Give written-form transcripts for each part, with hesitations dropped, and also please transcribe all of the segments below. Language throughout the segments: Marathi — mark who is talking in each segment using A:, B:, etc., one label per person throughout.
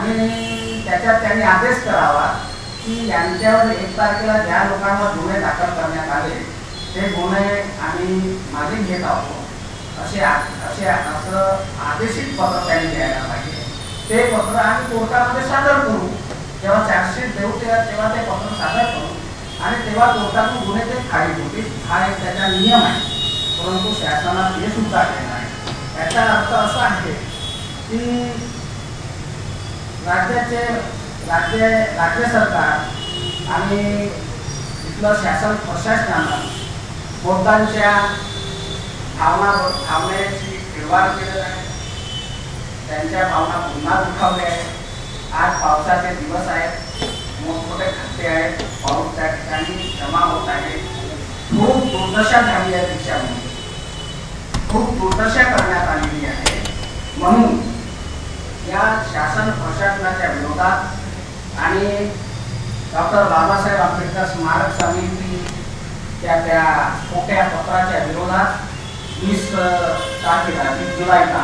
A: आणि त्याच्यात त्यांनी आदेश करावा की यांच्यावर 1 तारखेला ज्या लोकांवर गुन्हे दाखल करण्यात आले ते गुन्हे आम्ही मागे घेत आहोत असं आदेशित पत्र त्यांनी द्यायला पाहिजे। ते पत्र आम्ही कोर्टामध्ये सादर करू, जेव्हा चार्जशीट देऊ तेव्हा ते पत्र सादर करू आणि तेव्हा कोर्टातून गुन्हे ते खारिज होतील। हा एक त्याचा नियम आहे, परंतु शासनात हे सुद्धा केलं आहे। याचा अर्थ असा आहे की राज्य सरकार आणि इथलं शासन प्रशासनानं पोटांच्या भावनेची खिळवाड केलेली आहे, त्यांच्या भावना पुन्हा दुखावल्या आहेत। आज पावसाचे दिवस आहेत, मोठमोठे खड्डे आहेत, पाऊस त्या ठिकाणी जमा होत आहे, खूप दुर्दशा झाली आहे देशामध्ये, खूप दुर्दशा करण्यात आलेली आहे। म्हणून या शासन प्रशासनाच्या विरोधात आणि डॉक्टर बाबासाहेब आंबेडकर स्मारक समिती त्या खोट्या पत्राच्या विरोधात 20 तारखेला 20 जुलैला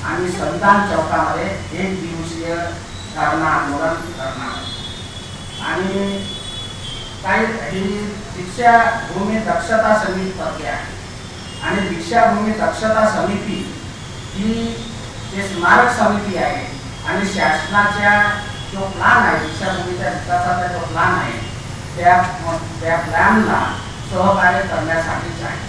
A: आम्ही संविधान चौकामध्ये 1 दिवसीय धरणं आंदोलन करणार आणि काही दीक्षाभूमी दक्षता समिती तर्फे आहे आणि दीक्षाभूमी दक्षता समिती ही जे स्मारक समिती आहे आणि शासनाच्या जो प्लान आहे दीक्षाभूमीच्या विकासाचा जो प्लान आहे त्या प्लॅनला सहकार्य करण्यासाठीच आहे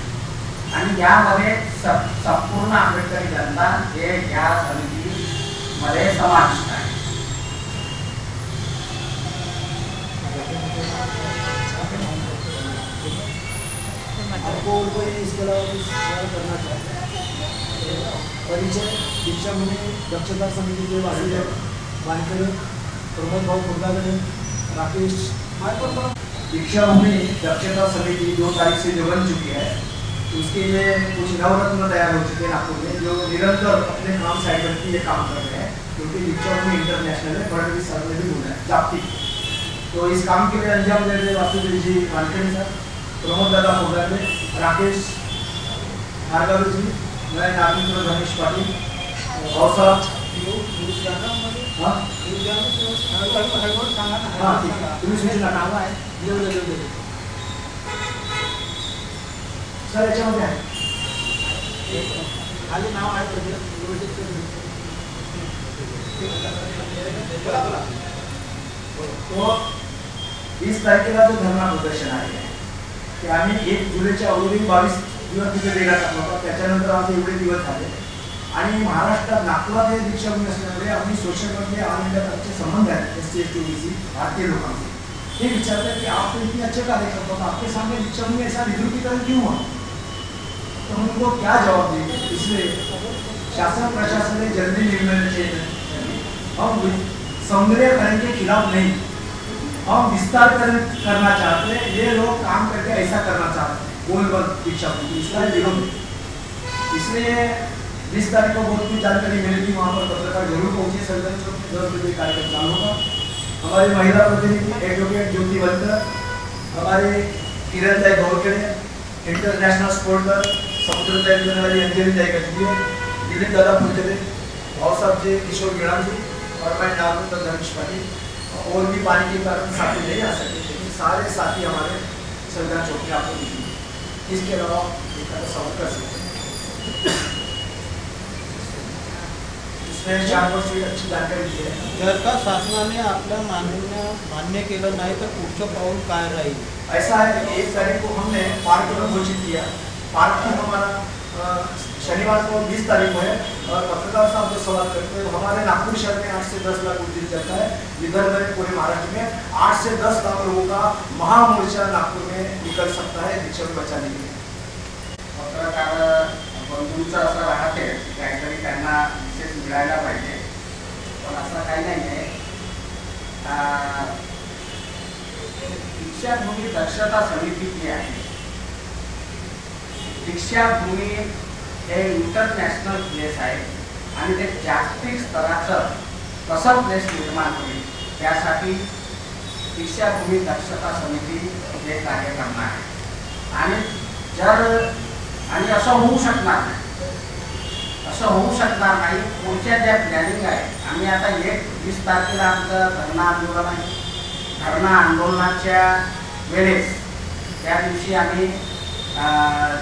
A: आणि यामध्ये संपूर्ण आंबेडकरी जनता हे या समितीमध्ये समाविष्ट आहे।
B: आपको इसके अलावा कुछ करना चाहते हैं? परिचय दीक्षाभूमी दक्षता समिति के वानखेड़े प्रमोद भाऊ खुर्दागड़े राकेश।
C: दीक्षाभूमि दक्षता समिति 2 तारीख से जो बन चुकी है, उसके लिए कुछ नवरत्न तैयार हो चुके हैं नागपुर में, जो निरंतर अपने काम साइड करके ये काम कर रहे हैं, क्योंकि दीक्षाभूमि इंटरनेशनल है, बड़े साल में भी होना है जागतिक। तो इस काम के लिए अंजाम दे रहे वासुदेव जी वानखेड़े सर, प्रमोद दादा खुर्दागड़े, राकेश भार्गव जी, मैं नागपुर धनेश पाटिल और साहब तुम्ही सूचना नाव आहे सर याच्यामध्ये आहे
B: खाली नाव आहे
C: तो 20 तारखेला जो धरणा प्रदर्शन आहे ते आम्ही 1 जुलैच्या अगोदर 22 दिवस तिथे वेगळा टाकला होता, त्याच्यानंतर आमचे एवढे दिवस झाले आणि महाराष्ट्रात नागपुरात हे दीक्षाभूमी असल्यामुळे आम्ही सोशलमध्ये ऑल इंडियाचे संबंध आहेत SC ST OBC भारतीय लोकांचे हे विचारतात की आप तो इतने अच्छे कार्य करते हो, आपके सामने दीक्षाभूमी ऐसा विद्रुपीकरण क्यों हुआ? तो उनको क्या जवाब देंगे? इसलिए शासन प्रशासन ने जल्दी निर्णय चाहिए। हम सौंदर्यकरण के खिलाफ नहीं, हम विस्तार करना चाहते हैं। ये लोग काम करके ऐसा करना चाहते हैं गोलबल दीक्षाभूमि, इसका विरोध। इसलिए 20 तारीख को बहुत कुछ जानकारी मिलेगी, वहाँ पर पत्रकार जरूर पहुँचे। सरदार चौक में 10 बजे कार्यक्रम चालू होगा। हमारे महिला प्रतिनिधि एडवोकेट ज्योति वंतर, हमारे किरण गौरखेड़े, इंटरनेशनल स्पोर्टर समुद्र वाली अंजलि कटिया, दिलीप दादा फुलचरे, भाव साहब जी, किशोर मीणा जी और मैं नागपुर धनेश पाटिल। और भी पानी के कारण साथी नहीं आ सकते, लेकिन सारे साथी हमारे सरदार चौक में आपको दिखेंगे। इसके अलावा सवाल कर सकते हैं, इसमें 4 वर्ष अच्छी जानकारी दी है।
B: जर का शासनाने आपल्या मान्य केलं नाही तर पुढचं पाऊल काय राहील?
C: ऐसा है कि 1 तारीख को हमने पार्क में घोषित किया, पार्क में हमारा शनिवार को 20 तारीख को है और पत्रकार साहब जो सवाल करते हैं, हमारे नागपुर शहर में 8 से 10 लाख उद्योग जाता है, विदर्भ में पूरे महाराष्ट्र में 8 से 10 लाख लोगों का महामोर्चा नागपुर में निकल सकता है दीक्षाभूमी बचाने के लिए।
A: पत्रकार बंधूंचं असं राहते की काहीतरी त्यांना विशेष मिळायला पाहिजे, पण असं काही नाही आहे। दीक्षाभूमी दक्षता समिती जी आहे, दीक्षाभूमी हे इंटरनॅशनल प्लेस आहे आणि ते जागतिक स्तराचं कसं प्लेस निर्माण होईल त्यासाठी दीक्षाभूमी दक्षता समिती हे कार्य करणार आहे। आणि असं होऊ शकणार नाही, पक्ष होऊ शकणार नाही. पुढच्या ज्या प्लॅनिंग आहे, आम्ही आता 20 तारखेला आमचं धरणं आंदोलन आहे. धरणं आंदोलनाच्या वेळेस त्या दिवशी आम्ही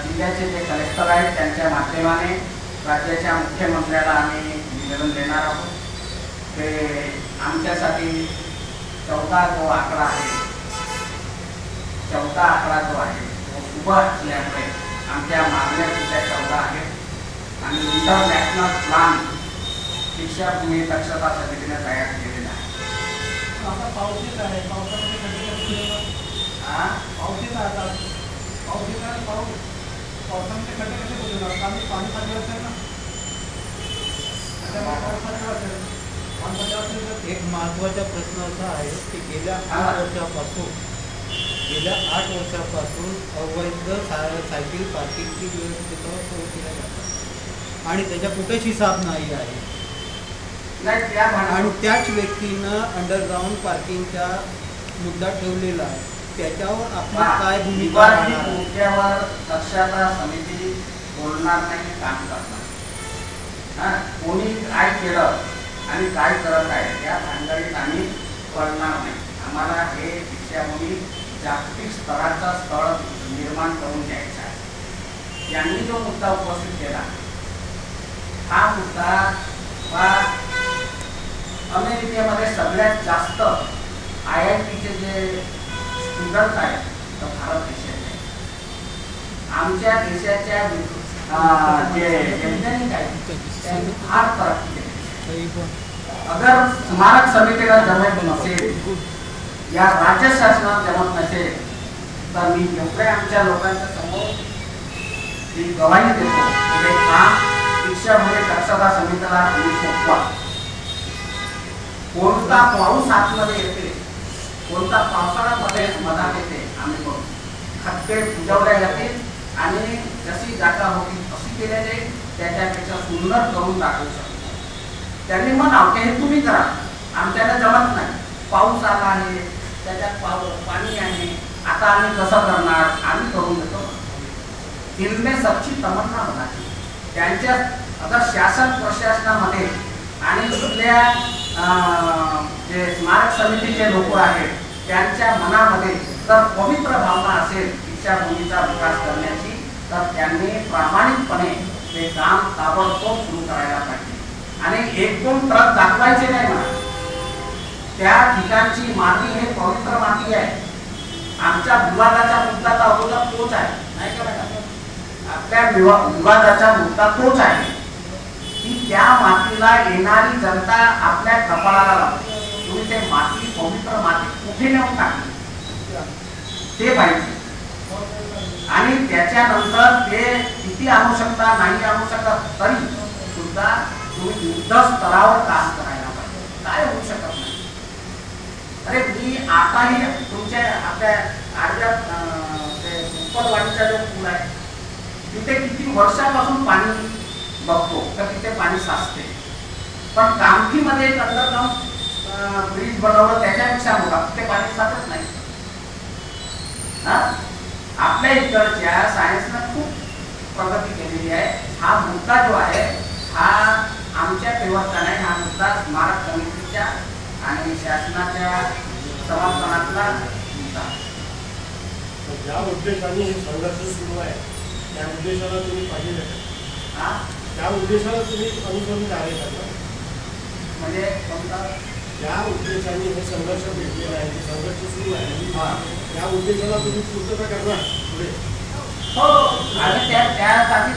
A: जिल्ह्याचे जे कलेक्टर आहेत त्यांच्या माध्यमाने राज्याच्या मुख्यमंत्र्याला आम्ही निवेदन देणार आहोत. ते आमच्यासाठी 14 जो आकडा आहे, 14 आकडा जो आहे तो उभा असल्यामुळे आमच्या मागण्या सुद्धा 14 आहेत. आणि इंटरनॅशनल प्लान दीक्षाभूमी दक्षता समितीने तयार केलेला आहे.
B: आता पावसाळ्यात आहे, पावसामध्ये पावसामध्ये खड्डे कसे बुजवणार? पाणी साठे असेल ना,
D: एक महत्त्वाचा प्रश्न असा आहे की गेल्या 8 वर्षापासून अवैध सायकल पार्किंगची व्यवस्था सुरू केल्या जातात आणि त्याच्या कुठेच हिसाब नाही आहे. आणि त्याच व्यक्तीनं अंडरग्राऊंड पार्किंगचा मुद्दा ठेवलेला आहे. त्याच्यावर आपण काय भूमिका राहणार?
A: मुद्द्यावर दक्षता समिती बोलणार नाही, काम करणार. कोणी काय केलं आणि काय करत आहे या भानगडीत आम्ही पडणार नाही. आम्हाला हे दीक्षाभूमी जागतिक स्तराचा स्थळ निर्माण करून द्यायचा आहे. यांनी जो मुद्दा उपस्थित केला हा मुद्दा हा अमेरिकेमध्ये सगळ्यात जास्त IIT जे स्टुडंट आहेत तर भारत देशाचे. आमच्या देशाच्या जे वैज्ञानिक आहेत त्यांनी फार तरक्की केली. अगर स्मारक समितीला जमत नसेल, या राज्य शासनात जमत नसेल तर मी एवढ्या आमच्या लोकांच्या समोर ही गवाही देतो की हे काम दीक्षाभूमी दक्षता समितीला तुम्ही सोपवा. कोणता पाऊस आतमध्ये येते, कोणता पावसाळ्यामध्ये मधात येते आम्ही करू. खड्डे बुजवल्या जातील आणि जशी जागा होती तशी केल्या जाईल, त्याच्यापेक्षा सुंदर करून दाखवू शकतो. त्यांनी म्हणावं की हे तुम्ही करा, आमच्याला जमत नाही. पाऊस आला आहे, त्याच्यात पाणी आहे, आता आम्ही कसं करणार, आम्ही करून देतो. इनमें सच्ची तमन्ना होणार त्यांच्या. अगर शासन प्रशासनामध्ये आणि इथल्या जे स्मारक समितीचे लोक आहेत त्यांच्या मनामध्ये जर पवित्र भावना असेल दीक्षाभूमीचा विकास करण्याची, तर त्यांनी प्रामाणिकपणे ते काम ताबडतोब सुरू करायला पाहिजे. आणि 1-2 ट्रक दाखवायचे नाही म्हणा. त्या ठिकाणची माती हे पवित्र माती आहे. आमच्या विवादाचा मुद्दा तर अगोदर तोच आहे, नाही का मॅडम? आपल्या विवादाचा मुद्दा तोच आहे की त्या मातीला येणारी जनता आपल्या कपाळाला लावते. तुम्ही ते माती, पवित्र माती कुठे नेऊन टाकली ते पाहिजे. आणि त्याच्यानंतर ते किती आणू शकता, नाही आणू शकता, तरी सुद्धा तुम्ही युद्ध स्तरावर काम करायला पाहिजे. काय होऊ शकत नाही. अरे मी आताही तुमच्या आपल्या आडव्या उपलवाडीचा जो पूल आहे तिथे किती वर्षापासून पाणी बघतो तर तिथे पाणी साचते. पण कामठीमध्ये एक अंडरग्राऊंड ब्रिज बनवलं त्याच्यापेक्षा मोठा, तिथे पाणी साचत नाही. आपल्या इकडच्या सायन्सनं खूप प्रगती केलेली आहे. हा मुद्दा जो आहे हा आमच्या पेवरचा नाही, हा मुद्दा स्मारक समितीच्या आणि शासनाच्या समर्थनातला मुद्दा.
E: ज्या उद्देशाने हे संघर्ष सुरू आहे त्या उद्देशाला तुम्ही पाहिजे का? त्या उद्देशाला तुम्ही अनुसरून आहे का?
A: म्हणजे कोणता?
E: ज्या उद्देशाने हे संघर्ष भेटलेला आहे, संघर्ष सुरू आहे, त्या उद्देशाला तुम्ही पूर्तता करणार पुढे?
A: हो, आणि त्यासाठी